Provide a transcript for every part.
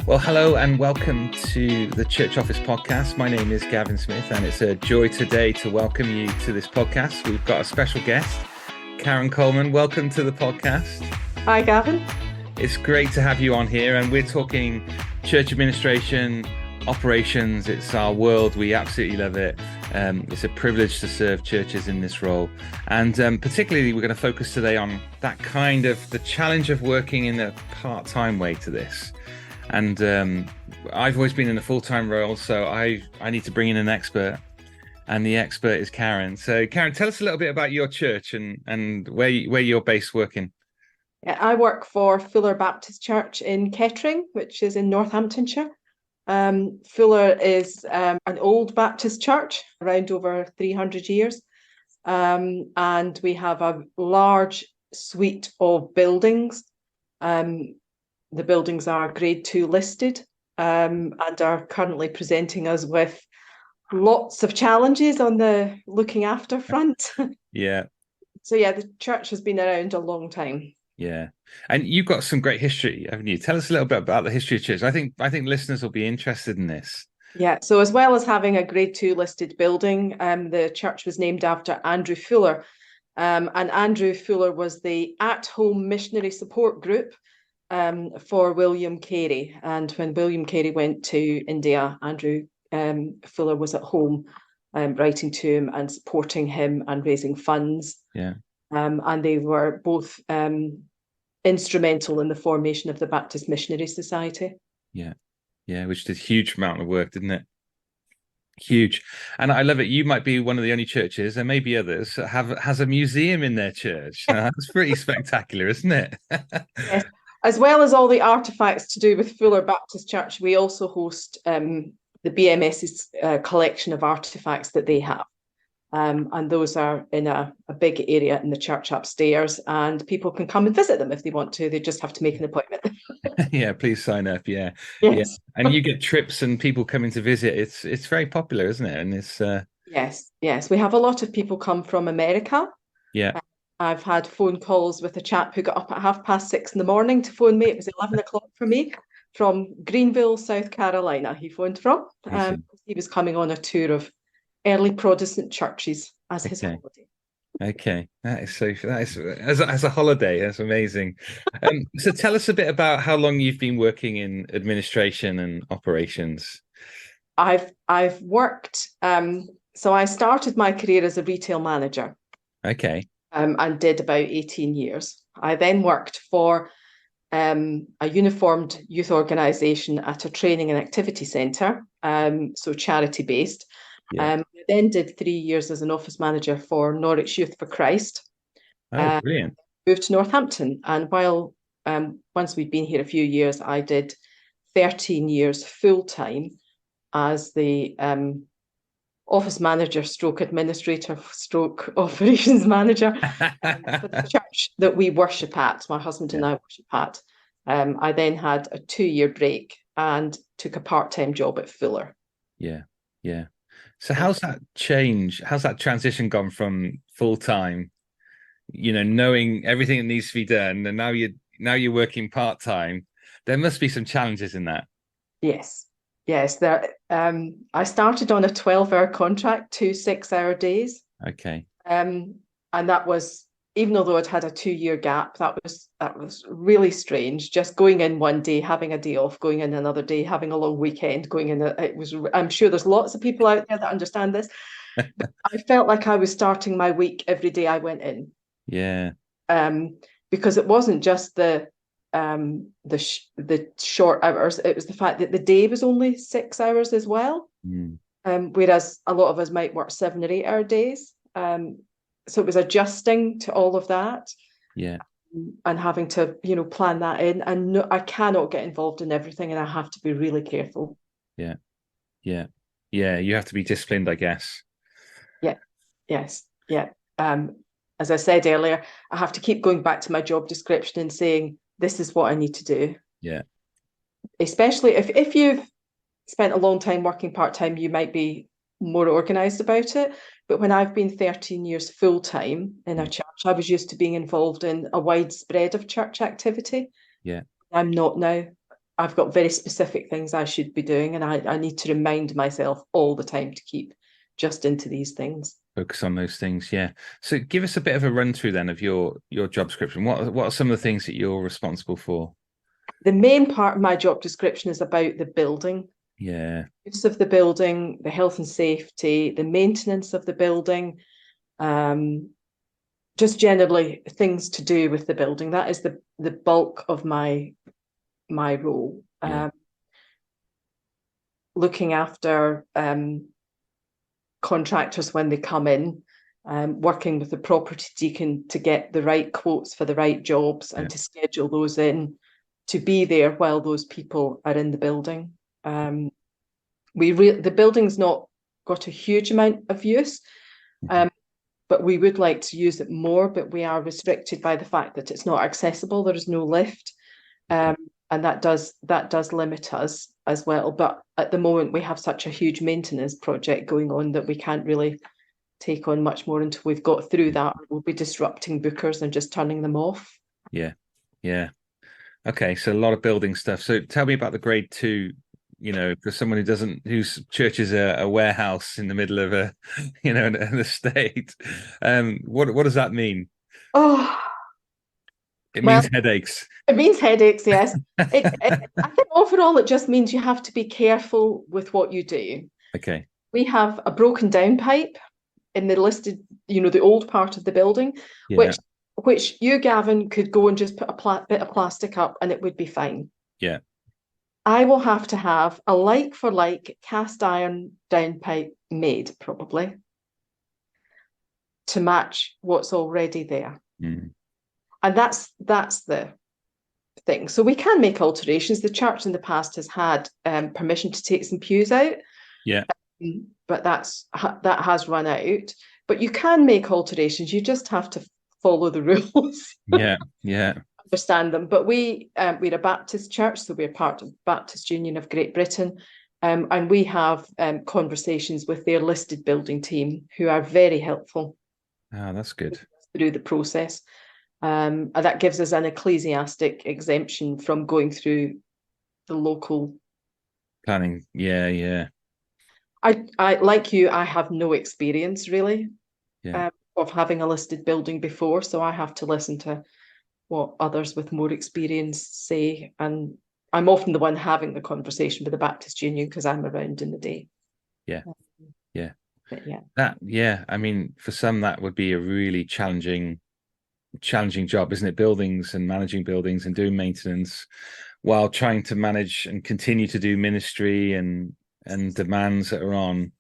Well, hello and welcome to the Church Office podcast. My name is Gavin Smith, and it's a joy today to welcome you to this podcast. We've got a special guest, Karen Coleman. Welcome to the podcast. Hi, Gavin. It's great to have you on here, and we're talking church administration, operations. It's our world. We absolutely love it. It's a privilege to serve churches in this role. And particularly, we're going to focus today on that kind of the challenge of working in a part-time way to this. And I've always been in a full-time role, so I need to bring in an expert, and the expert is Karen. So Karen, tell us a little bit about your church and where you're based working. I work for Fuller Baptist Church in Kettering, which is in Northamptonshire. Fuller is an old Baptist church, around over 300 years. And we have a large suite of buildings. The buildings are grade 2 listed and are currently presenting us with lots of challenges on the looking after front. Yeah. So yeah, the church has been around a long time. Yeah. And you've got some great history, haven't you? Tell us a little bit about the history of church. I think listeners will be interested in this. Yeah, so as well as having a grade 2 listed building, the church was named after Andrew Fuller. And Andrew Fuller was the at-home missionary support group for William Carey. And when William Carey went to India, Andrew Fuller was at home writing to him and supporting him and raising funds. Yeah. And they were both instrumental in the formation of the Baptist Missionary Society. Yeah. Yeah, which did a huge amount of work, didn't it? Huge. And I love it. You might be one of the only churches, there may be others, that has a museum in their church. That's pretty spectacular, isn't it? Yes. As well as all the artifacts to do with Fuller Baptist Church, we also host the BMS's collection of artifacts that they have. And those are in a big area in the church upstairs, and people can come and visit them if they want to. They just have to make an appointment. Yeah, please sign up. Yeah. Yes. Yeah. And you get trips and people coming to visit. It's very popular, isn't it? And it's Yes. We have a lot of people come from America. Yeah. I've had phone calls with a chap who got up at 6:30 in the morning to phone me. It was 11 o'clock for me, from Greenville, South Carolina. He phoned from. He was coming on a tour of early Protestant churches as his holiday. Okay, that is as a holiday. That's amazing. So tell us a bit about how long you've been working in administration and operations. I've worked. So I started my career as a retail manager. Okay. And did about 18 years. I then worked for a uniformed youth organisation at a training and activity centre, so charity-based. Yeah. I then did 3 years as an office manager for Norwich Youth for Christ. Oh, brilliant. Moved to Northampton, and while once we'd been here a few years, I did 13 years full-time as the office manager stroke administrator stroke operations manager for the church that we worship at, my husband and I worship at. I then had a 2-year break and took a part-time job at Fuller. Yeah. So how's that change? How's that transition gone from full-time, knowing everything that needs to be done, and now you're working part-time? There must be some challenges in that. Yes. There. I started on a 12-hour contract, 2 6-hour days. Okay. And that was, even although I'd had a 2-year gap, that was really strange. Just going in one day, having a day off, going in another day, having a long weekend, going in. I'm sure there's lots of people out there that understand this. But I felt like I was starting my week every day I went in. Yeah. Because it wasn't just the short hours, it was the fact that the day was only 6 hours as well. Whereas a lot of us might work 7 or 8 hour days. So it was adjusting to all of that. Yeah. And having to, plan that in. And no, I cannot get involved in everything, and I have to be really careful. Yeah. You have to be disciplined, I guess. Yeah. Yes. Yeah. As I said earlier, I have to keep going back to my job description and saying, this is what I need to do. Yeah. Especially if you've spent a long time working part-time, you might be more organised about it. But when I've been 13 years full-time in a church, I was used to being involved in a wide spread of church activity. Yeah. I'm not now. I've got very specific things I should be doing, and I need to remind myself all the time to keep just into these things. Focus on those things, yeah. So give us a bit of a run through then of your job description. What are some of the things that you're responsible for? The main part of my job description is about the building. Yeah. Use of the building, the health and safety, the maintenance of the building, just generally things to do with the building. That is the bulk of my role. Yeah. Looking after contractors when they come in, working with the property deacon to get the right quotes for the right jobs and to schedule those in to be there while those people are in the building. The building's not got a huge amount of use, but we would like to use it more, but we are restricted by the fact that it's not accessible. There is no lift. And that does limit us as well. But at the moment, we have such a huge maintenance project going on that we can't really take on much more until we've got through that. We'll be disrupting bookers and just turning them off. Yeah. Okay, so a lot of building stuff. So tell me about the grade 2, for someone whose church is a warehouse in the middle of an estate. What does that mean? Oh, It means headaches. It means headaches, yes. I think overall it just means you have to be careful with what you do. Okay. We have a broken down pipe in the listed, the old part of the building, which you, Gavin, could go and just put a bit of plastic up and it would be fine. Yeah. I will have to have a like for like cast iron downpipe made, probably, to match what's already there. Mm. And that's the thing. So we can make alterations. The church in the past has had permission to take some pews out. Yeah. But that has run out. But you can make alterations. You just have to follow the rules. Yeah. Understand them. But we're a Baptist church, so we're part of Baptist Union of Great Britain. And we have conversations with their listed building team who are very helpful. Oh, that's good. Through the process. And that gives us an ecclesiastic exemption from going through the local planning. Yeah. I like you, I have no experience really of having a listed building before, so I have to listen to what others with more experience say, and I'm often the one having the conversation with the Baptist Union because I'm around in the day. Yeah. But I mean, for some that would be a really challenging job, isn't it? Buildings and managing buildings and doing maintenance while trying to manage and continue to do ministry and demands that are on.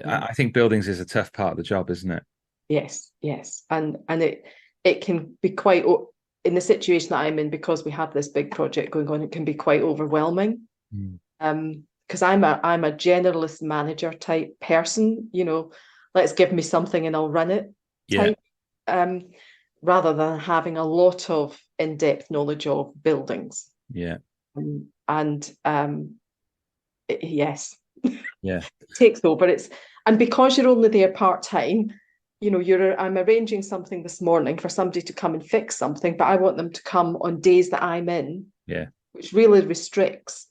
I think buildings is a tough part of the job, isn't it? Yes. And it can be quite, in the situation that I'm in, because we have this big project going on, it can be quite overwhelming. Because I'm a generalist manager type person, let's give me something and I'll run it type. Rather than having a lot of in-depth knowledge of buildings. Yeah. Yes. Yeah. It takes over. And because you're only there part-time, I'm arranging something this morning for somebody to come and fix something, but I want them to come on days that I'm in. Yeah. Which really restricts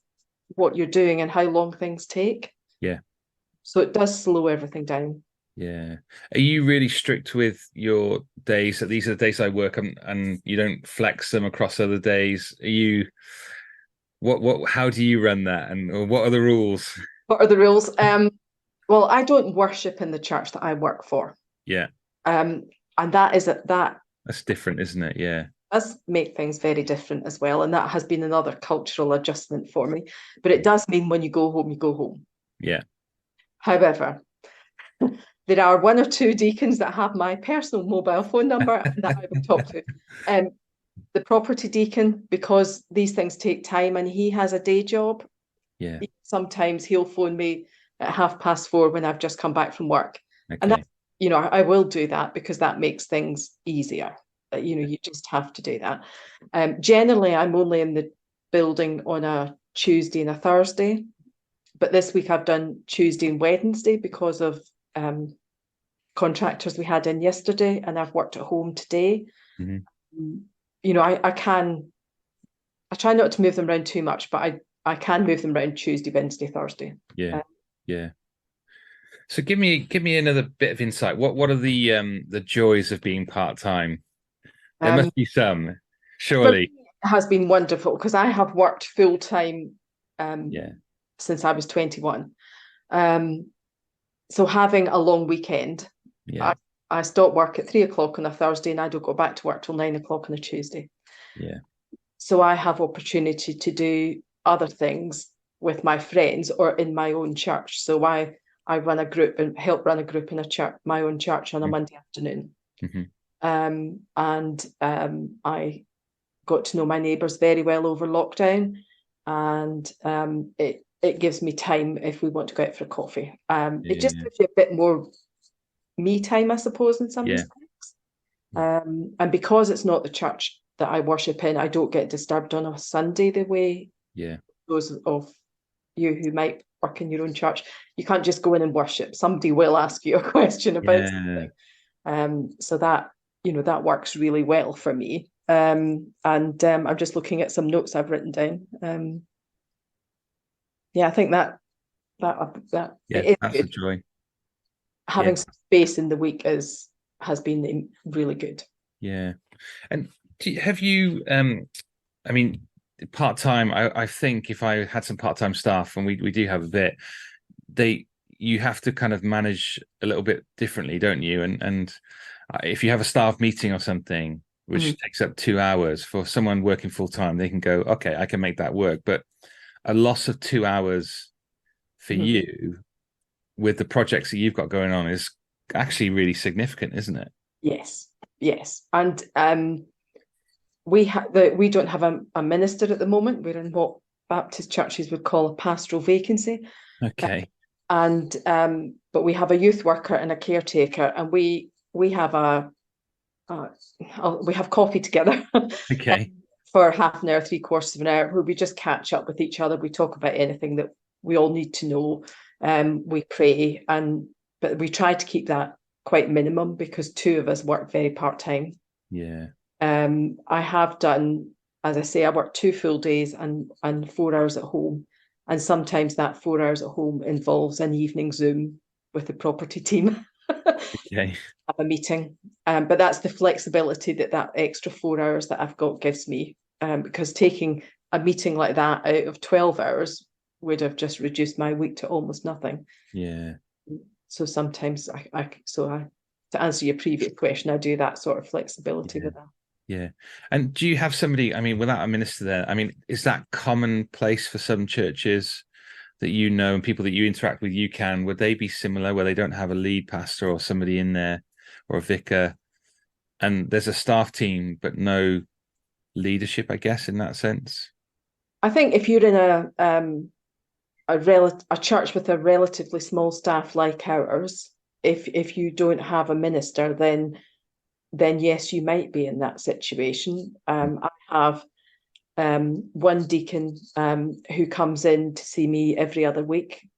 what you're doing and how long things take. Yeah. So it does slow everything down. Yeah. Are you really strict with your days? That these are the days I work and you don't flex them across other days? Are you how do you run that, and what are the rules? What are the rules? Well, I don't worship in the church that I work for. Yeah. And that's different, isn't it? Yeah. Does make things very different as well. And that has been another cultural adjustment for me. But it does mean when you go home, you go home. Yeah. However, there are one or two deacons that have my personal mobile phone number that I would talk to. The property deacon, because these things take time and he has a day job. Yeah. Sometimes he'll phone me at 4:30 when I've just come back from work. Okay. And that, I will do that because that makes things easier. You just have to do that. Generally, I'm only in the building on a Tuesday and a Thursday. But this week I've done Tuesday and Wednesday because of contractors we had in yesterday, and I've worked at home today. Mm-hmm. I try not to move them around too much, but I can move them around Tuesday, Wednesday, Thursday. Yeah. Yeah. So give me another bit of insight. What are the joys of being part-time? There Um, must be some, for me, surely. it has been wonderful because I have worked full time Yeah. since I was 21. Um, so having a long weekend, Yeah. I, I stop work at 3 o'clock on a Thursday and I don't go back to work till 9 o'clock on a Tuesday. Yeah. So I have opportunity to do other things with my friends or in my own church. So I run a group and help run a group in a church, my own church on a Monday afternoon. Mm-hmm. And I got to know my neighbours very well over lockdown, and it gives me time if we want to go out for a coffee. It just Yeah. gives you a bit more me time, I suppose, in some Yeah. respects. And because it's not the church that I worship in, I don't get disturbed on a Sunday the way Yeah. those of you who might work in your own church. You can't just go in and worship. Somebody will ask you a question about Yeah. something. So that, that works really well for me. And I'm just looking at some notes I've written down. Yeah, I think that Yeah. it is That's a good. joy. Yeah. Having some space in the week has been really good. Yeah. And have you I mean, part-time, I think if I had some part-time staff, and we do have a bit, you have to kind of manage a little bit differently, don't you? And if you have a staff meeting or something, which takes up 2 hours, for someone working full-time, they can go, okay, I can make that work. But a loss of 2 hours for you with the projects that you've got going on is actually really significant, isn't it? Yes, yes. And we don't have a minister at the moment. We're in what Baptist churches would call a pastoral vacancy. Okay. And but we have a youth worker and a caretaker, and we have we have coffee together Okay. for half an hour, 3/4 of an hour, where we just catch up with each other. We talk about anything that we all need to know. We pray, but we try to keep that quite minimum because two of us work very part-time. Yeah. I have done, as I say, I work 2 full days and 4 hours at home. And sometimes that 4 hours at home involves an evening Zoom with the property team. Okay. Have a meeting. But that's the flexibility that extra 4 hours that I've got gives me. Because taking a meeting like that out of 12 hours would have just reduced my week to almost nothing. Yeah. So sometimes to answer your previous question, I do that sort of flexibility Yeah. with that. Yeah. And do you have somebody, I mean, without a minister there, I mean, is that commonplace for some churches that you know and people that you interact with, UCAN, would they be similar where they don't have a lead pastor or somebody in there or a vicar, and there's a staff team but no leadership, I guess, in that sense? I think if you're in a church with a relatively small staff like ours, if you don't have a minister, then yes, you might be in that situation. I have one deacon who comes in to see me every other week,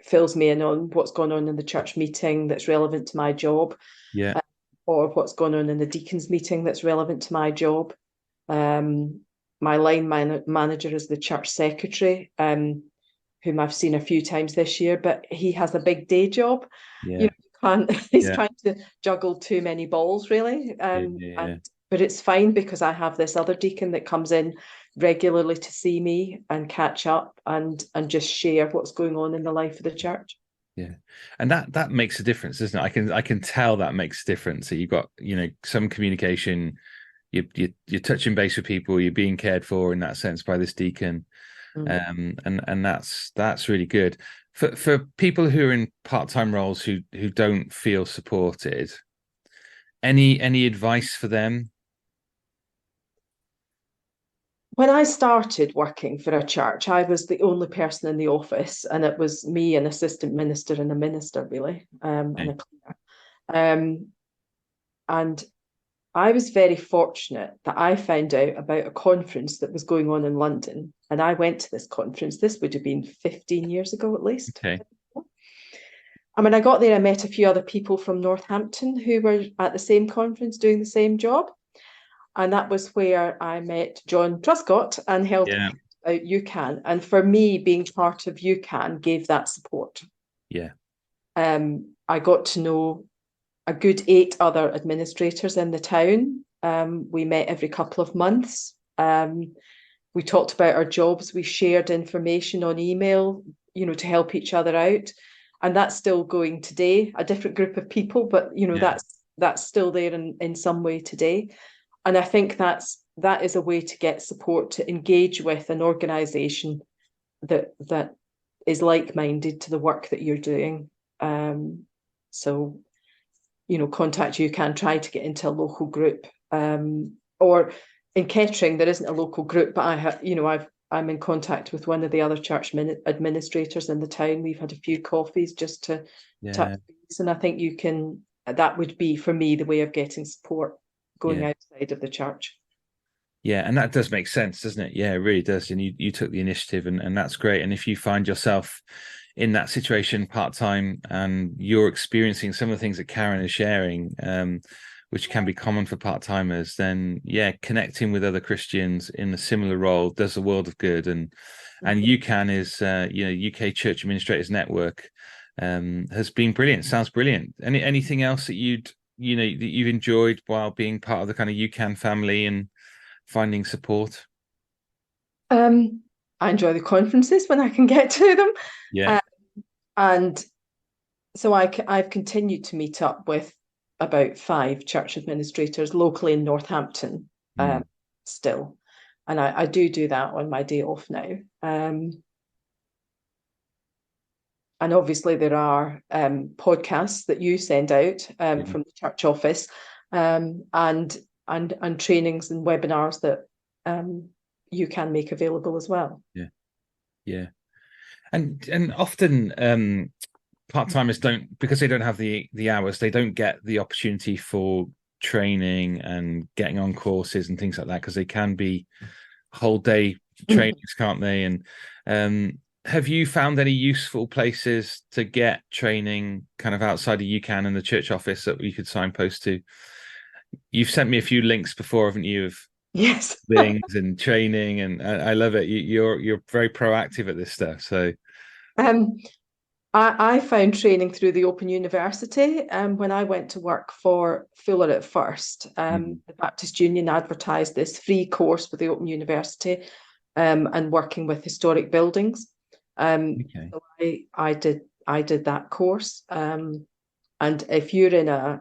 fills me in on what's going on in the church meeting that's relevant to my job, Yeah. or what's going on in the deacons meeting that's relevant to my job. My line manager is the church secretary, whom I've seen a few times this year, but he has a big day job. Yeah. He's Yeah. trying to juggle too many balls, really. Yeah. But it's fine because I have this other deacon that comes in regularly to see me and catch up and just share what's going on in the life of the church. Yeah. And that makes a difference, doesn't it? I can tell that makes a difference. So you've got, some communication, you're touching base with people, you're being cared for in that sense by this deacon. And that's really good. For people who are in part-time roles who don't feel supported, any advice for them? When I started working for a church, I was the only person in the office, and it was me, an assistant minister, and a minister, really, and a cleaner. And I was very fortunate that I found out about a conference that was going on in London, and I went to this conference. This would have been 15 years ago at least. Okay. And when I got there, I met a few other people from Northampton who were at the same conference doing the same job. And that was where I met John Truscott and helped Yeah. out UCAN. And for me, being part of UCAN gave that support. Yeah. I got to know a good 8 other administrators in the town. We met every couple of months. We talked about our jobs. We shared information on email, to help each other out. And that's still going today, a different group of people, but that's still there in some way today. And I think that is a way to get support, to engage with an organisation that is like-minded to the work that you're doing. So, contact UCAN, try to get into a local group. Or in Kettering, there isn't a local group, but I'm in contact with one of the other church administrators in the town. We've had a few coffees just to touch base, and I think that would be, for me, the way of getting support going outside of the church. Yeah, and that does make sense, doesn't it? Yeah, it really does. And you took the initiative, and that's great. And if you find yourself in that situation part-time and you're experiencing some of the things that Karen is sharing, which can be common for part-timers, then connecting with other Christians in a similar role does a world of good. And UCAN is UK Church Administrators Network has been brilliant. Sounds brilliant. Anything else that you've enjoyed while being part of the kind of UCAN family and finding support? I enjoy the conferences when I can get to them. Yeah. And so I've continued to meet up with about 5 church administrators locally in Northampton still. And I do that on my day off now. And obviously there are podcasts that you send out from the church office, and trainings and webinars that you can make available as well. Yeah. And often part-timers don't, because they don't have the hours, they don't get the opportunity for training and getting on courses and things like that, because they can be whole day trainings, can't they? And have you found any useful places to get training kind of outside of UCAN and the church office that you could signpost to? You've sent me a few links before, haven't you, of yes things and training, and I love it. You're very proactive at this stuff. So I found training through the Open University. When I went to work for Fuller at first, the Baptist Union advertised this free course with the Open University, and working with historic buildings. So I did that course. And if you're in a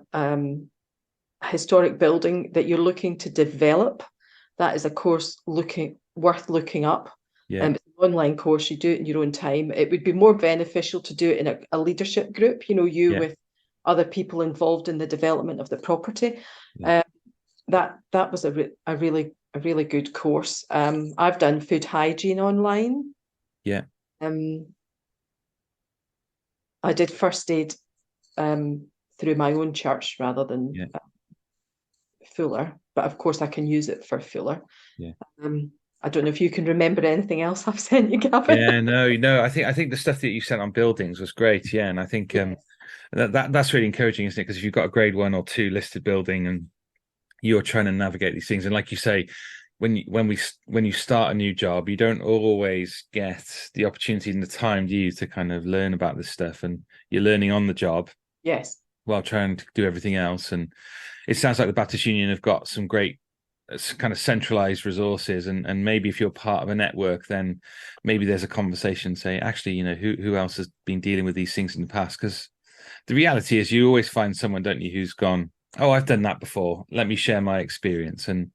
historic building that you're looking to develop, that is a course worth looking up. It's an online course. You do it in your own time. It would be more beneficial to do it in a leadership group, with other people involved in the development of the property. That was a really good course. I've done food hygiene online. I did first aid through my own church rather than Fuller, but of course I can use it for Fuller. I don't know if you can remember anything else I've sent you, Gavin. No. I think the stuff that you sent on buildings was great. And I think that's really encouraging, isn't it? Because if you've got a grade 1 or 2 listed building and you're trying to navigate these things, and like you say, when you start a new job, you don't always get the opportunity and the time, do you, to kind of learn about this stuff, and you're learning on the job. Yes. While trying to do everything else. And it sounds like the Baptist Union have got some great kind of centralized resources, and maybe if you're part of a network, then maybe there's a conversation, say, actually, who else has been dealing with these things in the past? Because the reality is you always find someone, don't you, who's gone, oh, I've done that before, let me share my experience. And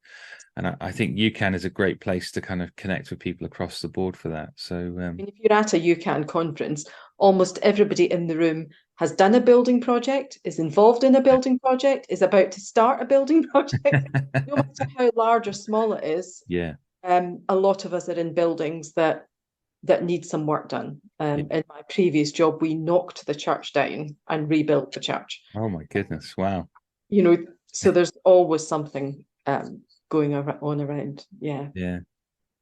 I think UCAN is a great place to kind of connect with people across the board for that. So if you're at a UCAN conference, almost everybody in the room has done a building project, is involved in a building project, is about to start a building project. No matter how large or small it is, a lot of us are in buildings that need some work done. In my previous job, we knocked the church down and rebuilt the church. Oh my goodness! Wow. So there's always something going on around. Yeah.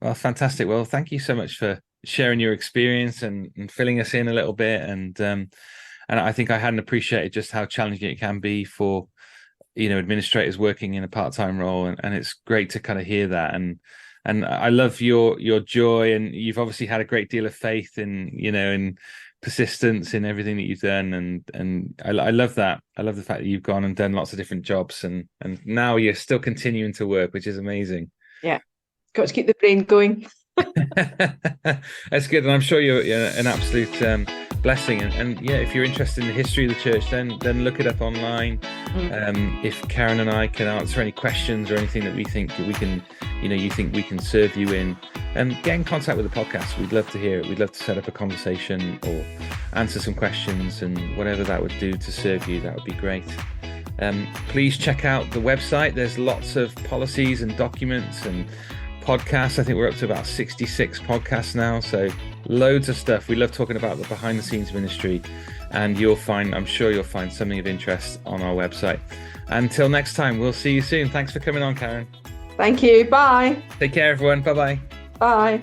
Well, fantastic. Well, thank you so much for sharing your experience and filling us in a little bit. And I think I hadn't appreciated just how challenging it can be for administrators working in a part-time role, and it's great to kind of hear that. And I love your joy, and you've obviously had a great deal of faith in persistence in everything that you've done, and I love that. I love the fact that you've gone and done lots of different jobs, and now you're still continuing to work, which is amazing. Yeah, got to keep the brain going. That's good, and I'm sure you're an absolute blessing. And yeah, if you're interested in the history of the church, then look it up online. If Karen and I can answer any questions or anything that we think that we can, you think we can serve you in, get in contact with the podcast. We'd love to hear it. We'd love to set up a conversation or answer some questions, and whatever that would do to serve you, that would be great. Please check out the website. There's lots of policies and documents and podcasts. I think we're up to about 66 podcasts now, so loads of stuff. We love talking about the behind the scenes ministry, and I'm sure you'll find something of interest on our website. Until next time, we'll see you soon. Thanks for coming on, Karen. Thank you. Bye. Take care, everyone. Bye-bye. Bye.